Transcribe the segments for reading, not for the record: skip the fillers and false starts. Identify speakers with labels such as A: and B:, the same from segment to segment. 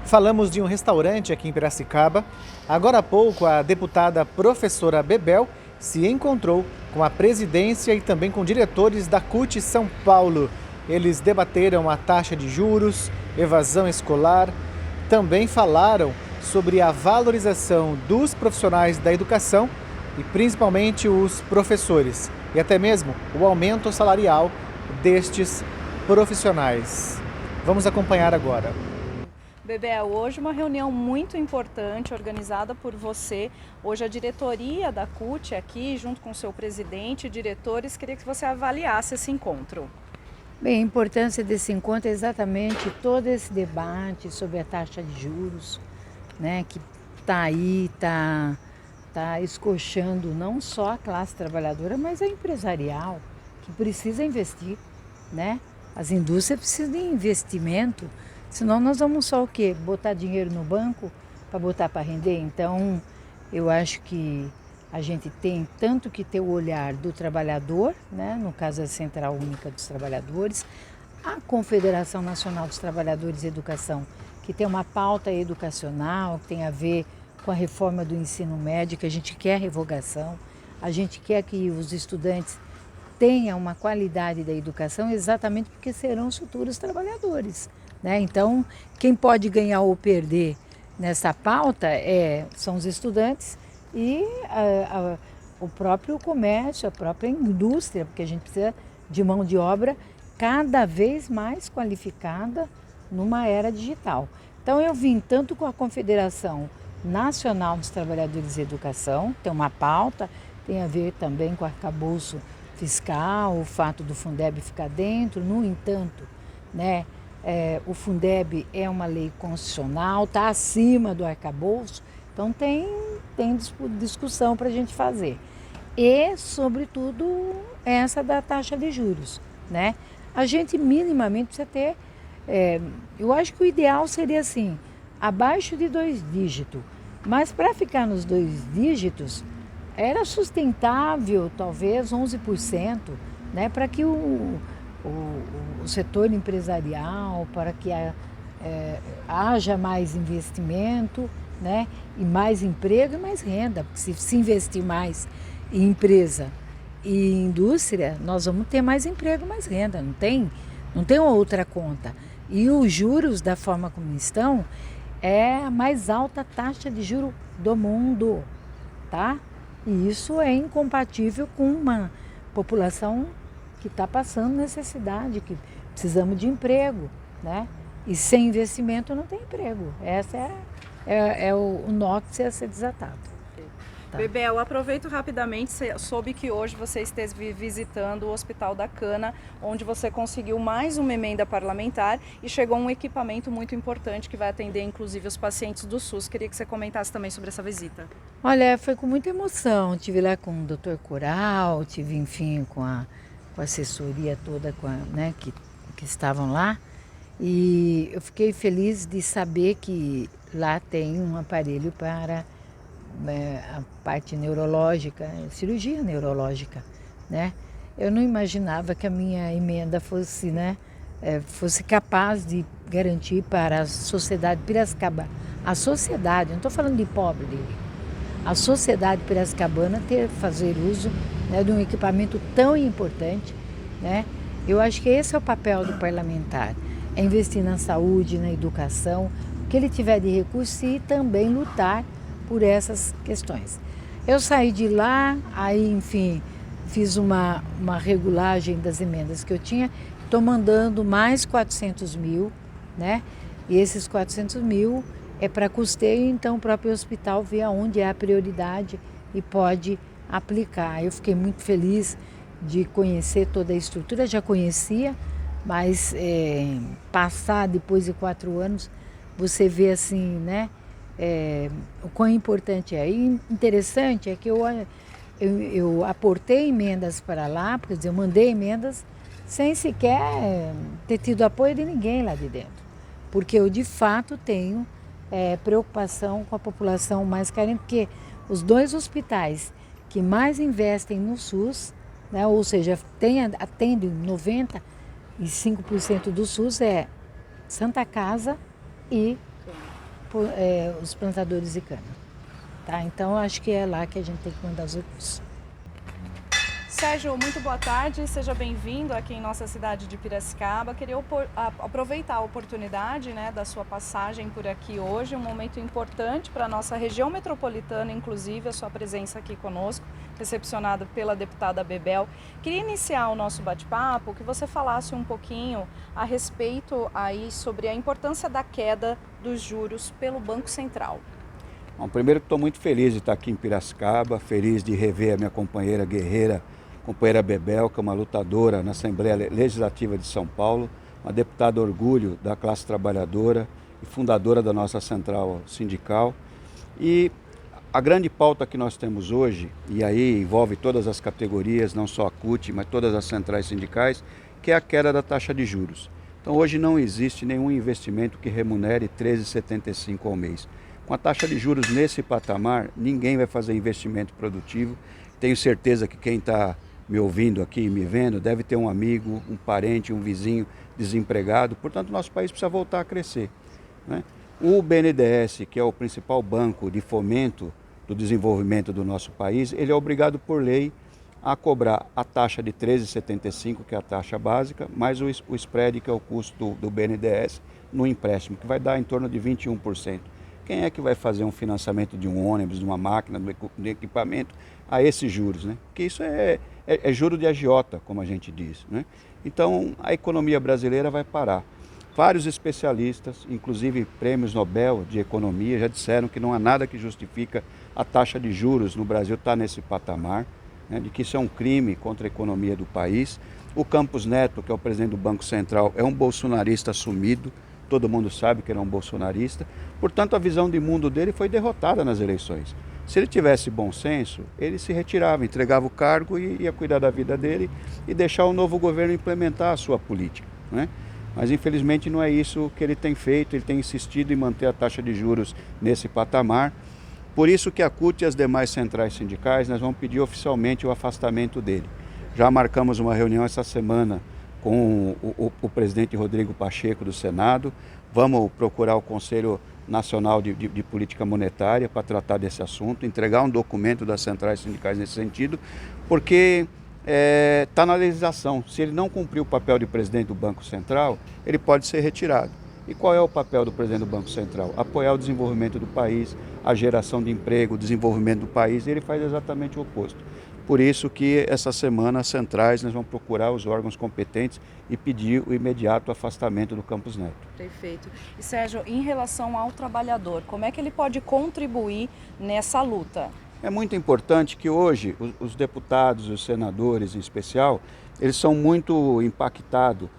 A: Falamos de um restaurante aqui em Piracicaba. Agora há pouco, a deputada professora Bebel se encontrou com a presidência e também com diretores da CUT São Paulo. Eles debateram a taxa de juros, evasão escolar, também falaram sobre a valorização dos profissionais da educação e principalmente os professores, e até mesmo o aumento salarial destes profissionais. Vamos acompanhar agora.
B: Bebel, hoje uma reunião muito importante organizada por você. Hoje a diretoria da CUT aqui, junto com o seu presidente e diretores, queria que você avaliasse esse encontro.
C: Bem, a importância desse encontro é exatamente todo esse debate sobre a taxa de juros, né, que está aí, tá escochando não só a classe trabalhadora, mas a empresarial, que precisa investir, né? As indústrias precisam de investimento, senão nós vamos só o quê? Botar dinheiro no banco para botar para render? Então, eu acho que a gente tem tanto que ter o olhar do trabalhador, né? No caso a Central Única dos Trabalhadores, a Confederação Nacional dos Trabalhadores de Educação, que tem uma pauta educacional, que tem a ver com a reforma do ensino médio, que a gente quer revogação, a gente quer que os estudantes tenham uma qualidade da educação exatamente porque serão os futuros trabalhadores, né? Então, quem pode ganhar ou perder nessa pauta são os estudantes e o próprio comércio, a própria indústria, porque a gente precisa de mão de obra cada vez mais qualificada numa era digital. Então eu vim tanto com a Confederação Nacional dos Trabalhadores de Educação, tem uma pauta, tem a ver também com o arcabouço fiscal, o fato do Fundeb ficar dentro, no entanto, né, o Fundeb é uma lei constitucional, está acima do arcabouço, então tem discussão para a gente fazer. E, sobretudo, essa da taxa de juros, né? A gente minimamente precisa ter, eu acho que o ideal seria assim, abaixo de 2 dígitos, mas para ficar nos 2 dígitos, era sustentável talvez 11%, né? Para que o setor empresarial, para que haja mais investimento, né? E mais emprego e mais renda, porque se investir mais em empresa e indústria, nós vamos ter mais emprego, mais renda, não tem outra conta. E os juros, da forma como estão, é a mais alta taxa de juros do mundo, tá? E isso é incompatível com uma população que está passando necessidade, que precisamos de emprego, né? E sem investimento não tem emprego. Essa é o nó que precisa ser desatado.
B: Tá. Bebel, aproveito rapidamente, soube que hoje você esteve visitando o Hospital da Cana, onde você conseguiu mais uma emenda parlamentar e chegou um equipamento muito importante que vai atender inclusive os pacientes do SUS. Queria que você comentasse também sobre essa visita.
C: Olha, foi com muita emoção. Tive lá com o Dr. Coral, tive, enfim, com a assessoria toda né, que estavam lá. E eu fiquei feliz de saber que lá tem um aparelho para a parte neurológica, cirurgia neurológica, né? Eu não imaginava que a minha emenda fosse, né, fosse capaz de garantir para a sociedade Piracicaba, a sociedade, não estou falando de pobre, a sociedade piracicabana fazer uso, né, de um equipamento tão importante, né? Eu acho que esse é o papel do parlamentar, é investir na saúde, na educação, o que ele tiver de recurso e também lutar por essas questões. Eu saí de lá, aí, enfim, fiz uma regulagem das emendas que eu tinha, estou mandando mais 400 mil, né? E esses 400 mil é para custeio, então o próprio hospital vê aonde é a prioridade e pode aplicar. Eu fiquei muito feliz de conhecer toda a estrutura, já conhecia, mas passar depois de 4 anos, você vê assim, né? O quão importante é. E interessante é que eu aportei emendas para lá, quer dizer, eu mandei emendas sem sequer ter tido apoio de ninguém lá de dentro. Porque eu, de fato, tenho preocupação com a população mais carente, porque os 2 hospitais que mais investem no SUS, né, ou seja, atendem 95% do SUS, Santa Casa e os plantadores de cana. Tá? Então, acho que é lá que a gente tem que mandar os recursos.
B: Sérgio, muito boa tarde, seja bem-vindo aqui em nossa cidade de Piracicaba. Queria aproveitar a oportunidade, né, da sua passagem por aqui hoje, um momento importante para a nossa região metropolitana, inclusive a sua presença aqui conosco, recepcionado pela deputada Bebel. Queria iniciar o nosso bate-papo, que você falasse um pouquinho a respeito aí sobre a importância da queda dos juros pelo Banco Central.
D: Bom, primeiro, estou muito feliz de estar aqui em Piracicaba, feliz de rever a minha companheira guerreira, companheira Bebel, que é uma lutadora na Assembleia Legislativa de São Paulo, uma deputada orgulho da classe trabalhadora e fundadora da nossa central sindical. E a grande pauta que nós temos hoje, e aí envolve todas as categorias, não só a CUT, mas todas as centrais sindicais, que é a queda da taxa de juros. Então hoje não existe nenhum investimento que remunere 13,75 ao mês. Com a taxa de juros nesse patamar, ninguém vai fazer investimento produtivo. Tenho certeza que quem está me ouvindo aqui e me vendo deve ter um amigo, um parente, um vizinho desempregado. Portanto, nosso país precisa voltar a crescer, né? O BNDES, que é o principal banco de fomento do desenvolvimento do nosso país, ele é obrigado por lei a cobrar a taxa de 13,75, que é a taxa básica, mais o spread, que é o custo do BNDES no empréstimo, que vai dar em torno de 21%. Quem é que vai fazer um financiamento de um ônibus, de uma máquina, de equipamento a esses juros, né? Porque isso é juro de agiota, como a gente diz, né? Então, a economia brasileira vai parar. Vários especialistas, inclusive prêmios Nobel de Economia, já disseram que não há nada que justifica a taxa de juros no Brasil estar nesse patamar, né, de que isso é um crime contra a economia do país. O Campos Neto, que é o presidente do Banco Central, é um bolsonarista assumido. Todo mundo sabe que ele é um bolsonarista, portanto a visão de mundo dele foi derrotada nas eleições. Se ele tivesse bom senso, ele se retirava, entregava o cargo e ia cuidar da vida dele e deixar o novo governo implementar a sua política, né? Mas infelizmente não é isso que ele tem feito, ele tem insistido em manter a taxa de juros nesse patamar. Por isso que a CUT e as demais centrais sindicais, nós vamos pedir oficialmente o afastamento dele. Já marcamos uma reunião essa semana com o presidente Rodrigo Pacheco do Senado. Vamos procurar o Conselho Nacional de Política Monetária para tratar desse assunto, entregar um documento das centrais sindicais nesse sentido, porque está na legislação. Se ele não cumprir o papel de presidente do Banco Central, ele pode ser retirado. E qual é o papel do presidente do Banco Central? Apoiar o desenvolvimento do país, a geração de emprego, o desenvolvimento do país, e ele faz exatamente o oposto. Por isso que essa semana as centrais nós vamos procurar os órgãos competentes e pedir o imediato afastamento do Campos Neto.
B: Perfeito. E Sérgio, em relação ao trabalhador, como é que ele pode contribuir nessa luta?
D: É muito importante que hoje os deputados, os senadores em especial, eles são muito impactados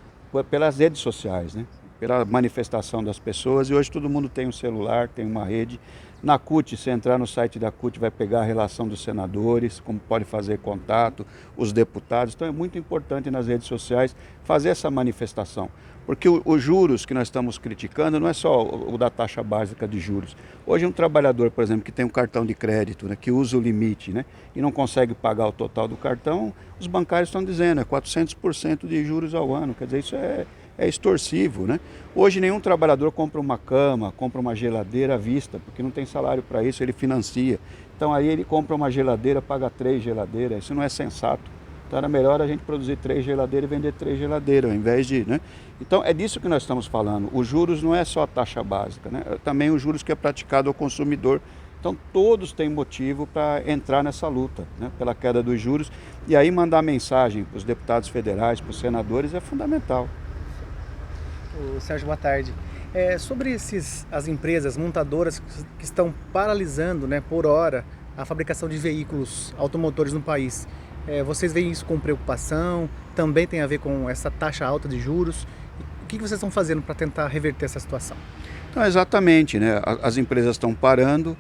D: pelas redes sociais, né? Pela manifestação das pessoas, e hoje todo mundo tem um celular, tem uma rede. Na CUT, se entrar no site da CUT, vai pegar a relação dos senadores, como pode fazer contato, os deputados. Então é muito importante nas redes sociais fazer essa manifestação, porque os juros que nós estamos criticando não é só o da taxa básica de juros. Hoje um trabalhador, por exemplo, que tem um cartão de crédito, né, que usa o limite, né, e não consegue pagar o total do cartão, os bancários estão dizendo, é 400% de juros ao ano, quer dizer, isso é extorsivo, né? Hoje nenhum trabalhador compra uma cama, compra uma geladeira à vista, porque não tem salário para isso, ele financia. Então aí ele compra uma geladeira, paga 3 geladeiras, isso não é sensato. Então era melhor a gente produzir 3 geladeiras e vender 3 geladeiras, ao invés de, né? Então é disso que nós estamos falando. Os juros não é só a taxa básica, né? É também os juros que é praticado ao consumidor. Então todos têm motivo para entrar nessa luta, né, pela queda dos juros. E aí mandar mensagem para os deputados federais, para os senadores é fundamental.
A: Sérgio, boa tarde. Sobre as empresas montadoras que estão paralisando, né, por hora a fabricação de veículos automotores no país, vocês veem isso com preocupação? Também tem a ver com essa taxa alta de juros? O que vocês estão fazendo para tentar reverter essa situação?
D: Então, exatamente, né? As empresas estão parando,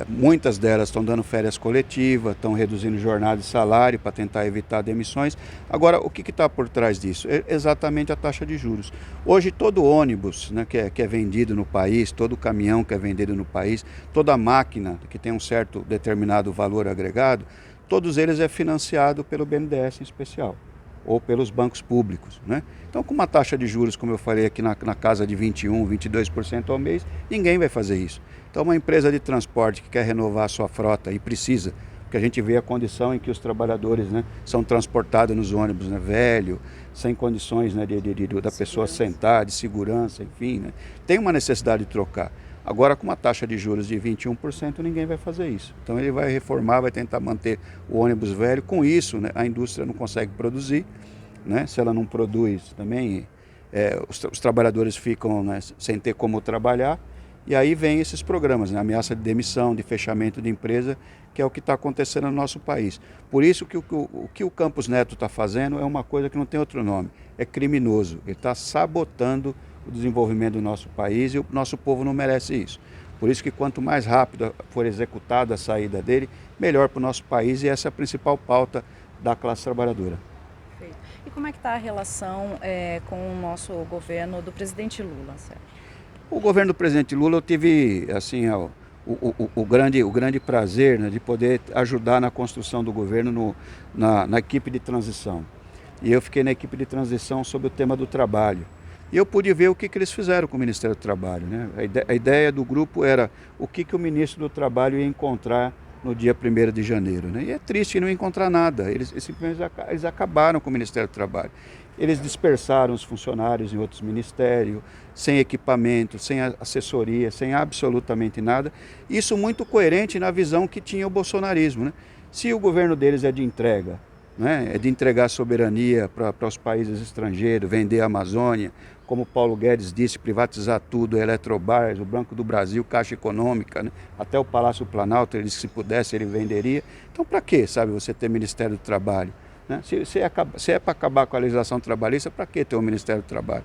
D: muitas delas estão dando férias coletivas, estão reduzindo jornada de salário para tentar evitar demissões. Agora, o que está por trás disso? É exatamente a taxa de juros. Hoje, todo ônibus, né, que é vendido no país, todo caminhão que é vendido no país, toda máquina que tem um certo determinado valor agregado, todos eles é financiado pelo BNDES em especial. ou pelos bancos públicos, né? Então, com uma taxa de juros, como eu falei aqui na casa de 21%, 22% ao mês, ninguém vai fazer isso. Então, uma empresa de transporte que quer renovar a sua frota e precisa, porque a gente vê a condição em que os trabalhadores, né, são transportados nos ônibus, né, velho, sem condições, né, da pessoa sentar, de segurança, enfim, né, tem uma necessidade de trocar. Agora, com uma taxa de juros de 21%, ninguém vai fazer isso. Então, ele vai reformar, vai tentar manter o ônibus velho. Com isso, né, a indústria não consegue produzir, né? Se ela não produz também, os trabalhadores ficam, né, sem ter como trabalhar. E aí vem esses programas, né? Ameaça de demissão, de fechamento de empresa, que é o que está acontecendo no nosso país. Por isso que o que o Campos Neto está fazendo é uma coisa que não tem outro nome, é criminoso. Ele está sabotando o desenvolvimento do nosso país e o nosso povo não merece isso. Por isso que quanto mais rápido for executada a saída dele, melhor para o nosso país, e essa é a principal pauta da classe trabalhadora.
B: E como é que está a relação com o nosso governo do presidente Lula, Sérgio?
D: O governo do presidente Lula, eu tive assim, o grande prazer, né, de poder ajudar na construção do governo na equipe de transição. E eu fiquei na equipe de transição sobre o tema do trabalho. E eu pude ver o que eles fizeram com o Ministério do Trabalho, né? A ideia do grupo era o que o ministro do Trabalho ia encontrar no dia 1º de janeiro, né? E é triste não encontrar nada. Eles simplesmente acabaram com o Ministério do Trabalho. Eles dispersaram os funcionários em outros ministérios, sem equipamento, sem assessoria, sem absolutamente nada. Isso muito coerente na visão que tinha o bolsonarismo, né? Se o governo deles é de entrega, né, é de entregar a soberania para os países estrangeiros, vender a Amazônia, como Paulo Guedes disse, privatizar tudo, Eletrobras, o Banco do Brasil, Caixa Econômica, né, até o Palácio Planalto, ele disse que se pudesse ele venderia. Então, para que, sabe, você ter Ministério do Trabalho? Né? Se é para acabar com a legislação trabalhista, para que ter o Ministério do Trabalho?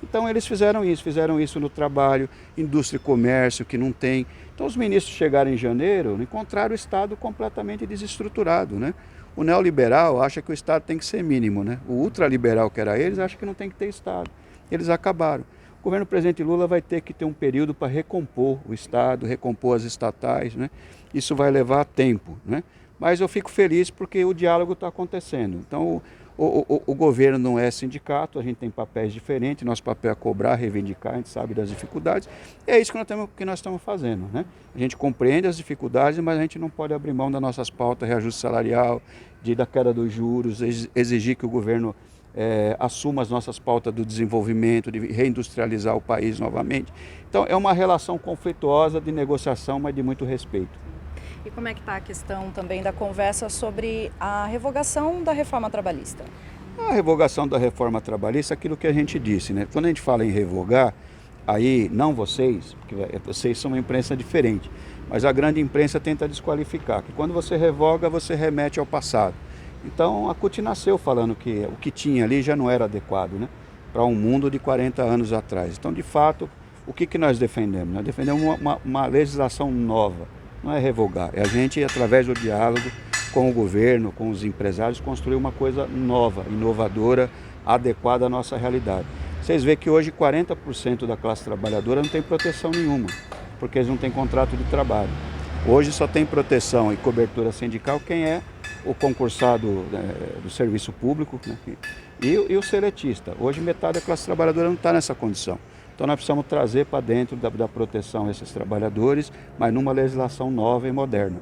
D: Então, eles fizeram isso no trabalho, indústria e comércio, que não tem. Então, os ministros chegaram em janeiro, encontraram o Estado completamente desestruturado, né? O neoliberal acha que o Estado tem que ser mínimo, né? O ultraliberal, que era eles, acha que não tem que ter Estado. Eles acabaram. O governo do presidente Lula vai ter que ter um período para recompor o Estado, recompor as estatais, né? Isso vai levar tempo, né? Mas eu fico feliz porque o diálogo está acontecendo. Então, o governo não é sindicato, a gente tem papéis diferentes, nosso papel é cobrar, reivindicar, a gente sabe das dificuldades. E é isso que nós estamos fazendo, né? A gente compreende as dificuldades, mas a gente não pode abrir mão das nossas pautas, reajuste salarial, da queda dos juros, exigir que o governo assuma as nossas pautas do desenvolvimento, de reindustrializar o país novamente. Então, é uma relação conflituosa de negociação, mas de muito respeito.
B: E como é que está a questão também da conversa sobre a revogação da reforma trabalhista?
D: A revogação da reforma trabalhista é aquilo que a gente disse, né? Quando a gente fala em revogar, aí não vocês, porque vocês são uma imprensa diferente, mas a grande imprensa tenta desqualificar, que quando você revoga, você remete ao passado. Então, a CUT nasceu falando que o que tinha ali já não era adequado, né, para um mundo de 40 anos atrás. Então, de fato, o que nós defendemos? Nós defendemos uma legislação nova, não é revogar, é a gente, através do diálogo com o governo, com os empresários, construir uma coisa nova, inovadora, adequada à nossa realidade. Vocês veem que hoje 40% da classe trabalhadora não tem proteção nenhuma, porque eles não têm contrato de trabalho. Hoje só tem proteção e cobertura sindical quem é o concursado do serviço público, né, e o seletista. Hoje metade da classe trabalhadora não está nessa condição. Então nós precisamos trazer para dentro da proteção esses trabalhadores, mas numa legislação nova e moderna.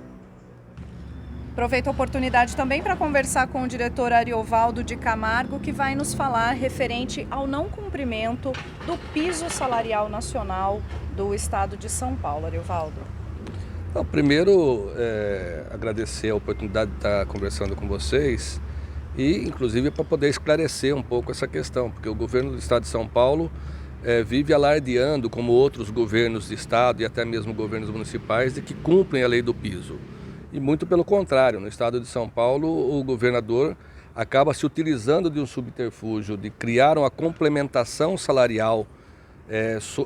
B: Aproveito a oportunidade também para conversar com o diretor Ariovaldo de Camargo, que vai nos falar referente ao não cumprimento do piso salarial nacional do estado de São Paulo. Ariovaldo.
E: Então, primeiro, agradecer a oportunidade de estar conversando com vocês e, inclusive, para poder esclarecer um pouco essa questão, porque o governo do estado de São Paulo vive alardeando, como outros governos de estado e até mesmo governos municipais, de que cumprem a lei do piso. E muito pelo contrário, no estado de São Paulo, o governador acaba se utilizando de um subterfúgio de criar uma complementação salarial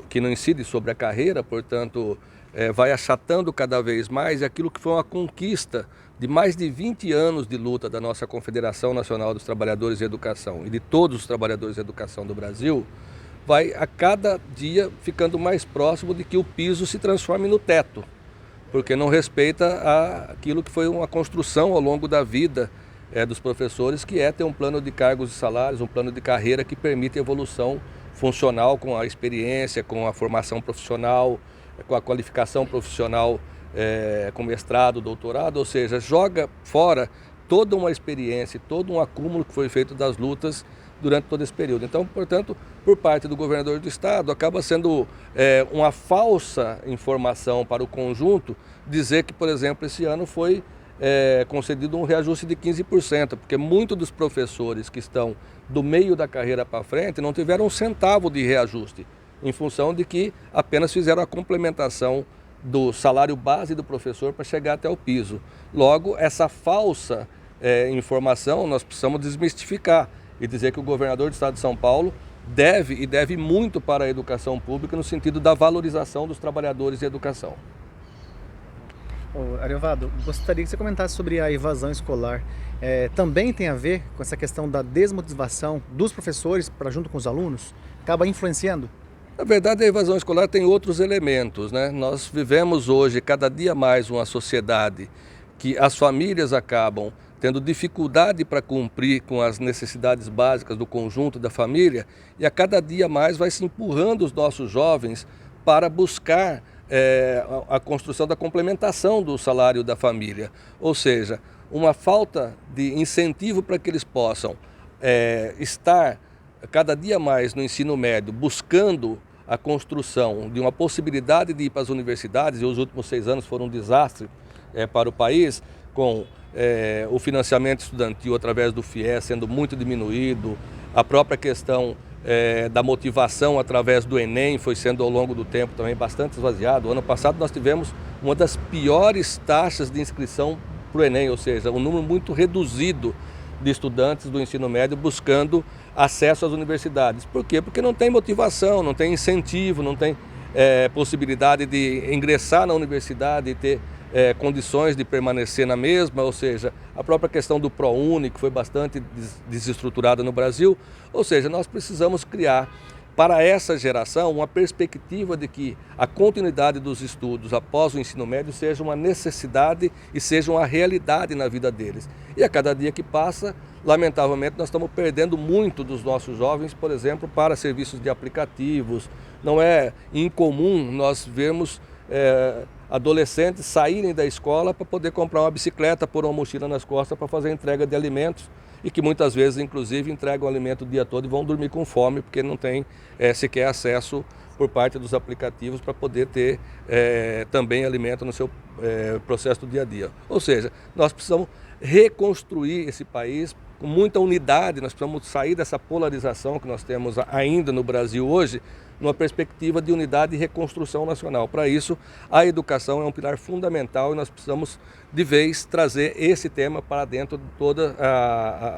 E: que não incide sobre a carreira, portanto, vai achatando cada vez mais aquilo que foi uma conquista de mais de 20 anos de luta da nossa Confederação Nacional dos Trabalhadores de Educação e de todos os trabalhadores de educação do Brasil, vai a cada dia ficando mais próximo de que o piso se transforme no teto, porque não respeita aquilo que foi uma construção ao longo da vida dos professores, que é ter um plano de cargos e salários, um plano de carreira que permite evolução funcional com a experiência, com a formação profissional, com a qualificação profissional, com mestrado, doutorado, ou seja, joga fora toda uma experiência, todo um acúmulo que foi feito das lutas durante todo esse período. Então, portanto, por parte do governador do estado, acaba sendo uma falsa informação para o conjunto dizer que, por exemplo, esse ano foi concedido um reajuste de 15%, porque muitos dos professores que estão do meio da carreira para frente não tiveram um centavo de reajuste, em função de que apenas fizeram a complementação do salário base do professor para chegar até o piso. Logo, essa falsa informação nós precisamos desmistificar e dizer que o governador do estado de São Paulo deve muito para a educação pública no sentido da valorização dos trabalhadores de educação.
A: Ariovaldo, gostaria que você comentasse sobre a evasão escolar. Também tem a ver com essa questão da desmotivação dos professores para junto com os alunos? Acaba influenciando?
E: Na verdade, a evasão escolar tem outros elementos, né? Nós vivemos hoje cada dia mais uma sociedade que as famílias acabam tendo dificuldade para cumprir com as necessidades básicas do conjunto da família, e a cada dia mais vai se empurrando os nossos jovens para buscar a construção da complementação do salário da família. Ou seja, uma falta de incentivo para que eles possam estar cada dia mais no ensino médio, buscando a construção de uma possibilidade de ir para as universidades, e os últimos 6 anos foram um desastre para o país, com o financiamento estudantil através do FIES sendo muito diminuído, a própria questão da motivação através do Enem foi sendo ao longo do tempo também bastante esvaziado. O ano passado nós tivemos uma das piores taxas de inscrição para o Enem, ou seja, um número muito reduzido de estudantes do ensino médio buscando acesso às universidades. Por quê? Porque não tem motivação, não tem incentivo, não tem possibilidade de ingressar na universidade e ter condições de permanecer na mesma, ou seja, a própria questão do ProUni, que foi bastante desestruturada no Brasil. Ou seja, nós precisamos criar para essa geração uma perspectiva de que a continuidade dos estudos após o ensino médio seja uma necessidade e seja uma realidade na vida deles. E a cada dia que passa, lamentavelmente, nós estamos perdendo muito dos nossos jovens, por exemplo, para serviços de aplicativos. Não é incomum nós vermos adolescentes saírem da escola para poder comprar uma bicicleta, pôr uma mochila nas costas para fazer a entrega de alimentos, e que muitas vezes, inclusive, entregam o alimento o dia todo e vão dormir com fome, porque não tem sequer acesso por parte dos aplicativos para poder ter também alimento no seu processo do dia a dia. Ou seja, nós precisamos reconstruir esse país com muita unidade, nós precisamos sair dessa polarização que nós temos ainda no Brasil hoje, numa perspectiva de unidade e reconstrução nacional. Para isso, a educação é um pilar fundamental e nós precisamos, de vez, trazer esse tema para dentro de todo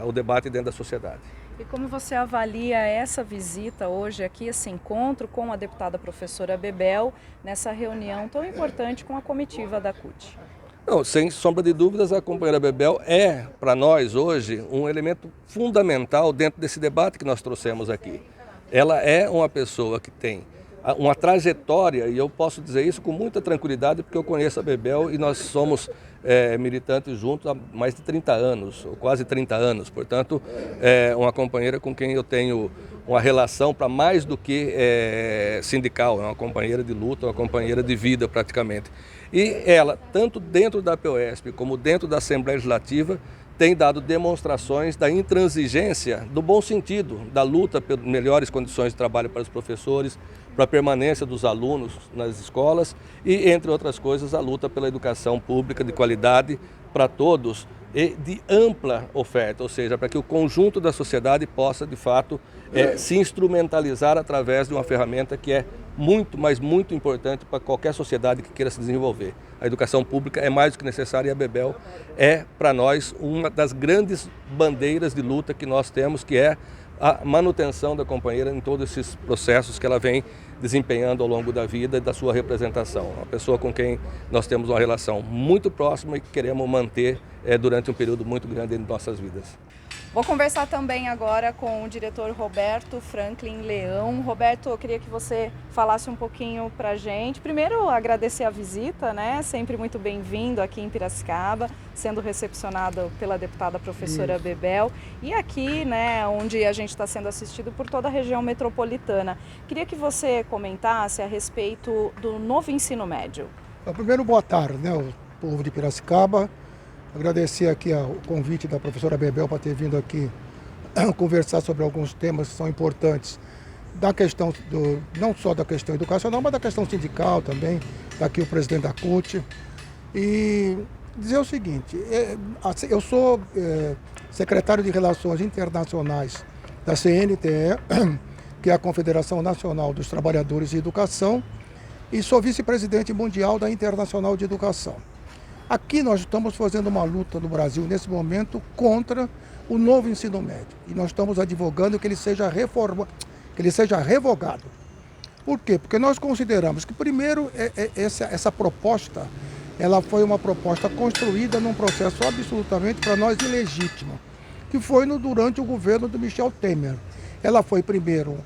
E: o debate dentro da sociedade.
B: E como você avalia essa visita hoje aqui, esse encontro com a deputada professora Bebel, nessa reunião tão importante com a comitiva da CUT?
E: Não, sem sombra de dúvidas, a companheira Bebel é, para nós hoje, um elemento fundamental dentro desse debate que nós trouxemos aqui. Ela é uma pessoa que tem uma trajetória, e eu posso dizer isso com muita tranquilidade, porque eu conheço a Bebel e nós somos militantes juntos há mais de 30 anos, ou quase 30 anos. Portanto, é uma companheira com quem eu tenho uma relação para mais do que sindical, é uma companheira de luta, uma companheira de vida praticamente. E ela, tanto dentro da POSP como dentro da Assembleia Legislativa, tem dado demonstrações da intransigência, do bom sentido, da luta por melhores condições de trabalho para os professores, para a permanência dos alunos nas escolas e, entre outras coisas, a luta pela educação pública de qualidade para todos e de ampla oferta, ou seja, para que o conjunto da sociedade possa, de fato, se instrumentalizar através de uma ferramenta que é muito, mas muito importante para qualquer sociedade que queira se desenvolver. A educação pública é mais do que necessária e a Bebel é, para nós, uma das grandes bandeiras de luta que nós temos, que é a manutenção da companheira em todos esses processos que ela vem desempenhando ao longo da vida e da sua representação. Uma pessoa com quem nós temos uma relação muito próxima e que queremos manter durante um período muito grande de nossas vidas.
B: Vou conversar também agora com o diretor Roberto Franklin Leão. Roberto, eu queria que você falasse um pouquinho para a gente. Primeiro, agradecer a visita, né? Sempre muito bem-vindo aqui em Piracicaba, sendo recepcionado pela deputada professora Bebel. E aqui, né, onde a gente está sendo assistido por toda a região metropolitana. Queria que você comentasse a respeito do novo ensino médio.
F: Primeiro, boa tarde, né, o povo de Piracicaba. Agradecer aqui o convite da professora Bebel para ter vindo aqui conversar sobre alguns temas que são importantes da questão, não só da questão educacional, mas da questão sindical também. Está aqui o presidente da CUT. E dizer o seguinte, eu sou secretário de Relações Internacionais da CNTE, que é a Confederação Nacional dos Trabalhadores de Educação, e sou vice-presidente mundial da Internacional de Educação. Aqui nós estamos fazendo uma luta no Brasil, nesse momento, contra o novo ensino médio. E nós estamos advogando que ele seja revogado. Por quê? Porque nós consideramos que, primeiro, essa proposta, ela foi uma proposta construída num processo absolutamente, para nós, ilegítimo, que foi durante o governo do Michel Temer. Ela foi, primeiro,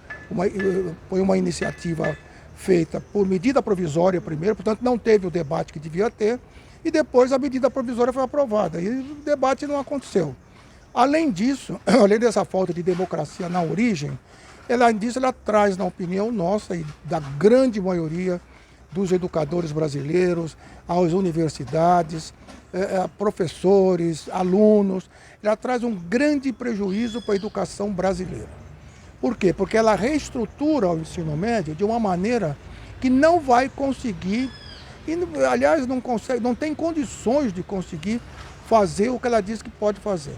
F: uma iniciativa feita por medida provisória, primeiro, portanto, não teve o debate que devia ter, e depois a medida provisória foi aprovada e o debate não aconteceu. Além disso, além dessa falta de democracia na origem, ela traz, na opinião nossa e da grande maioria dos educadores brasileiros, às universidades, professores, alunos, ela traz um grande prejuízo para a educação brasileira. Por quê? Porque ela reestrutura o ensino médio de uma maneira que não vai conseguir, e, aliás, não tem condições de conseguir fazer o que ela diz que pode fazer.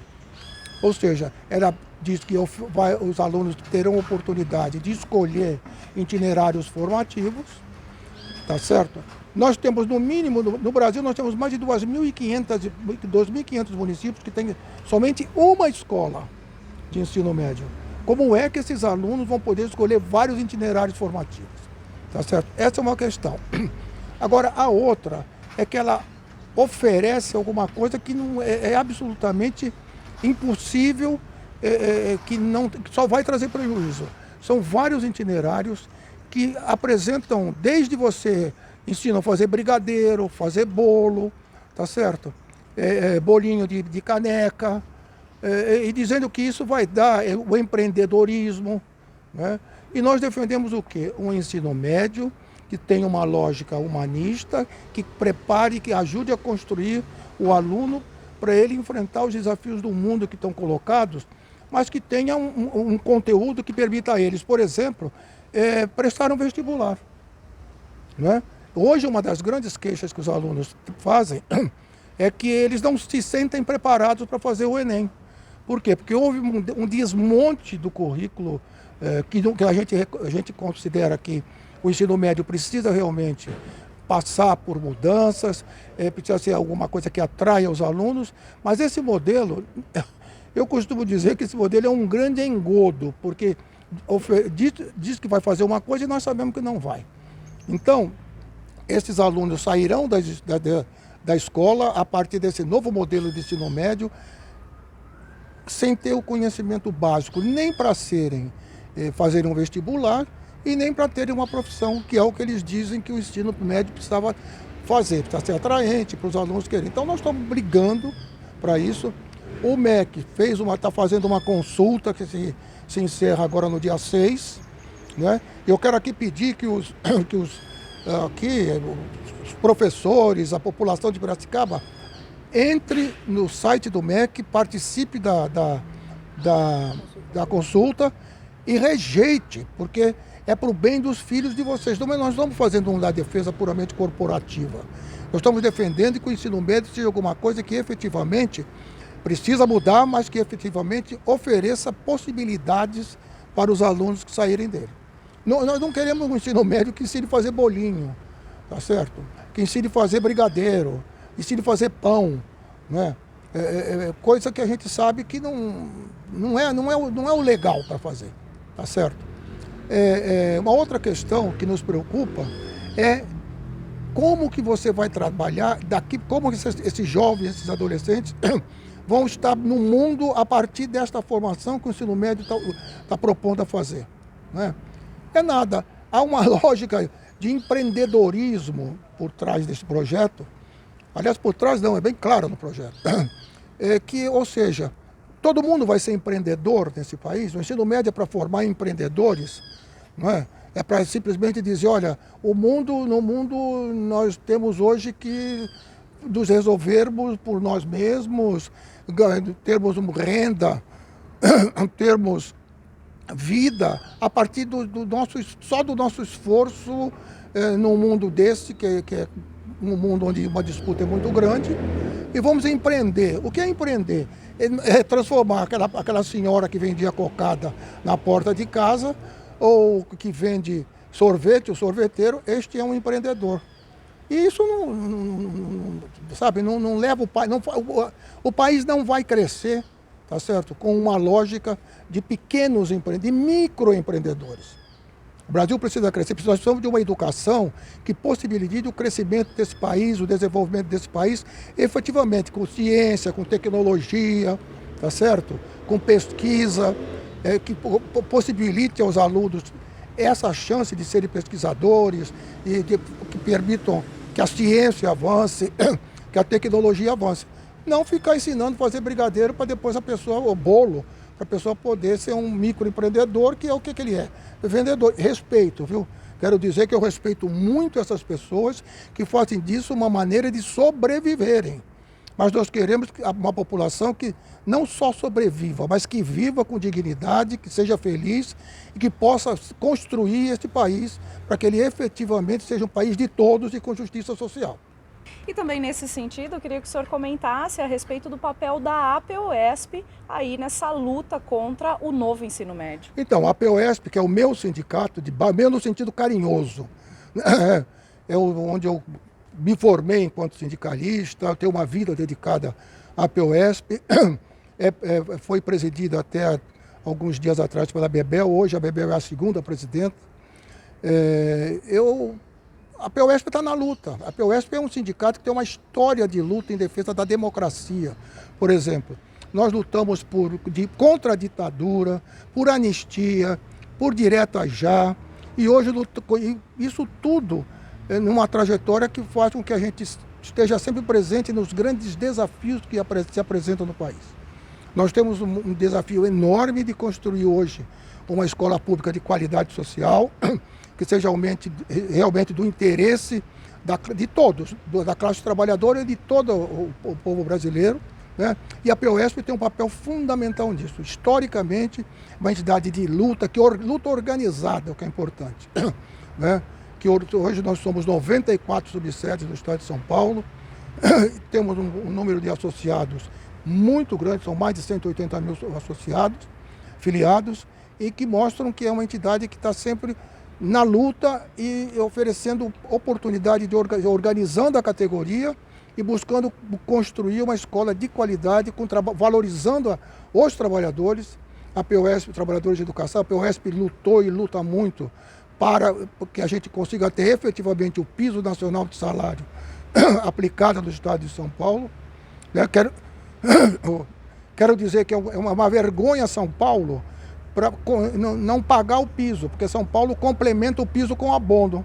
F: Ou seja, ela diz que os alunos terão oportunidade de escolher itinerários formativos, tá certo? Nós temos, no mínimo, no Brasil, nós temos mais de 2.500 municípios que têm somente uma escola de ensino médio. Como é que esses alunos vão poder escolher vários itinerários formativos? Tá certo? Essa é uma questão. Agora, a outra é que ela oferece alguma coisa que não é absolutamente impossível, que só vai trazer prejuízo. São vários itinerários que apresentam, desde você ensinam a fazer brigadeiro, fazer bolo, tá certo? Bolinho de caneca, e dizendo que isso vai dar o empreendedorismo, né? E nós defendemos o quê? Um ensino médio que tenha uma lógica humanista, que prepare, que ajude a construir o aluno para ele enfrentar os desafios do mundo que estão colocados, mas que tenha um conteúdo que permita a eles, por exemplo, prestar um vestibular, né? Hoje, uma das grandes queixas que os alunos fazem é que eles não se sentem preparados para fazer o Enem. Por quê? Porque houve um desmonte do currículo que a gente considera que o ensino médio precisa realmente passar por mudanças, precisa ser alguma coisa que atraia os alunos, mas esse modelo, eu costumo dizer que esse modelo é um grande engodo, porque diz que vai fazer uma coisa e nós sabemos que não vai. Então, esses alunos sairão da escola a partir desse novo modelo de ensino médio, sem ter o conhecimento básico, nem para fazerem um vestibular e nem para terem uma profissão, que é o que eles dizem que o ensino médio precisava fazer, precisa ser atraente para os alunos querem. Então nós estamos brigando para isso. O MEC está fazendo uma consulta que se encerra agora no dia 6, né? Eu quero aqui pedir que os professores, a população de Piracicaba, entre no site do MEC, participe da consulta e rejeite, porque é para o bem dos filhos de vocês. Então, nós não estamos fazendo uma defesa puramente corporativa. Nós estamos defendendo que o ensino médio seja alguma coisa que efetivamente precisa mudar, mas que efetivamente ofereça possibilidades para os alunos que saírem dele. Nós não queremos um ensino médio que ensine a fazer bolinho, tá certo? Que ensine a fazer brigadeiro, ensine a fazer pão, né? Coisa que a gente sabe que não é o legal para fazer, tá certo? Uma outra questão que nos preocupa é como que você vai trabalhar daqui, como esses jovens, esses adolescentes vão estar no mundo a partir desta formação que o ensino médio está propondo a fazer. Né? É nada. Há uma lógica de empreendedorismo por trás desse projeto. Aliás, por trás não, é bem claro no projeto. Ou seja, todo mundo vai ser empreendedor nesse país. O ensino médio é para formar empreendedores, não é? É para simplesmente dizer, olha, no mundo nós temos hoje que nos resolvermos por nós mesmos, termos renda, termos vida, a partir só do nosso esforço num mundo desse, que é um mundo onde uma disputa é muito grande, e vamos empreender. O que é empreender? É transformar aquela senhora que vendia cocada na porta de casa, ou que vende sorvete, o sorveteiro, este é um empreendedor. E isso não leva o país, o país não vai crescer, tá certo? Com uma lógica de pequenos empreendedores, de microempreendedores. O Brasil precisa crescer, nós precisamos de uma educação que possibilite o crescimento desse país, o desenvolvimento desse país, efetivamente com ciência, com tecnologia, tá certo? Com pesquisa, que possibilite aos alunos essa chance de serem pesquisadores e que permitam que a ciência avance, que a tecnologia avance. Não ficar ensinando a fazer brigadeiro para depois o bolo, para a pessoa poder ser um microempreendedor, que é o que ele é. Vendedor. Respeito, viu? Quero dizer que eu respeito muito essas pessoas que fazem disso uma maneira de sobreviverem. Mas nós queremos uma população que não só sobreviva, mas que viva com dignidade, que seja feliz e que possa construir este país para que ele efetivamente seja um país de todos e com justiça social.
B: E também nesse sentido, eu queria que o senhor comentasse a respeito do papel da APOESP aí nessa luta contra o novo ensino médio.
F: Então, a APOESP, que é o meu sindicato, meu no sentido carinhoso, onde eu me formei enquanto sindicalista, tenho uma vida dedicada à APOESP, foi presidida até alguns dias atrás pela Bebel, hoje a Bebel é a segunda presidenta. A APOESP está na luta. A APOESP é um sindicato que tem uma história de luta em defesa da democracia. Por exemplo, nós lutamos contra a ditadura, por anistia, por direto a já, e hoje isso tudo numa trajetória que faz com que a gente esteja sempre presente nos grandes desafios que se apresentam no país. Nós temos um desafio enorme de construir hoje uma escola pública de qualidade social, que seja realmente do interesse de todos, da classe trabalhadora e de todo o povo brasileiro. Né? E a APOESP tem um papel fundamental nisso. Historicamente, uma entidade de luta, luta organizada, o que é importante. Né? Que hoje nós somos 94 subsedes no estado de São Paulo, temos um número de associados muito grande, são mais de 180 mil associados, filiados, e que mostram que é uma entidade que está sempre na luta e oferecendo oportunidade organizando a categoria e buscando construir uma escola de qualidade, valorizando os trabalhadores. A APOESP, trabalhadores de educação, a APOESP lutou e luta muito para que a gente consiga ter efetivamente o piso nacional de salário aplicado no estado de São Paulo. Quero dizer que é uma vergonha São Paulo para não pagar o piso, porque São Paulo complementa o piso com abono.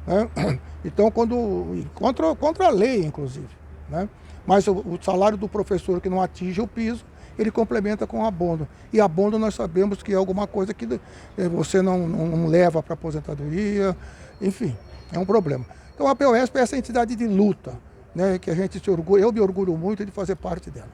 F: Né? Então, contra a lei, inclusive. Né? Mas o salário do professor que não atinge o piso, ele complementa com abono. E abono nós sabemos que é alguma coisa que você não leva para aposentadoria, enfim, é um problema. Então a APOESP é essa entidade de luta, né, que a gente se orgulha, eu me orgulho muito de fazer parte dela.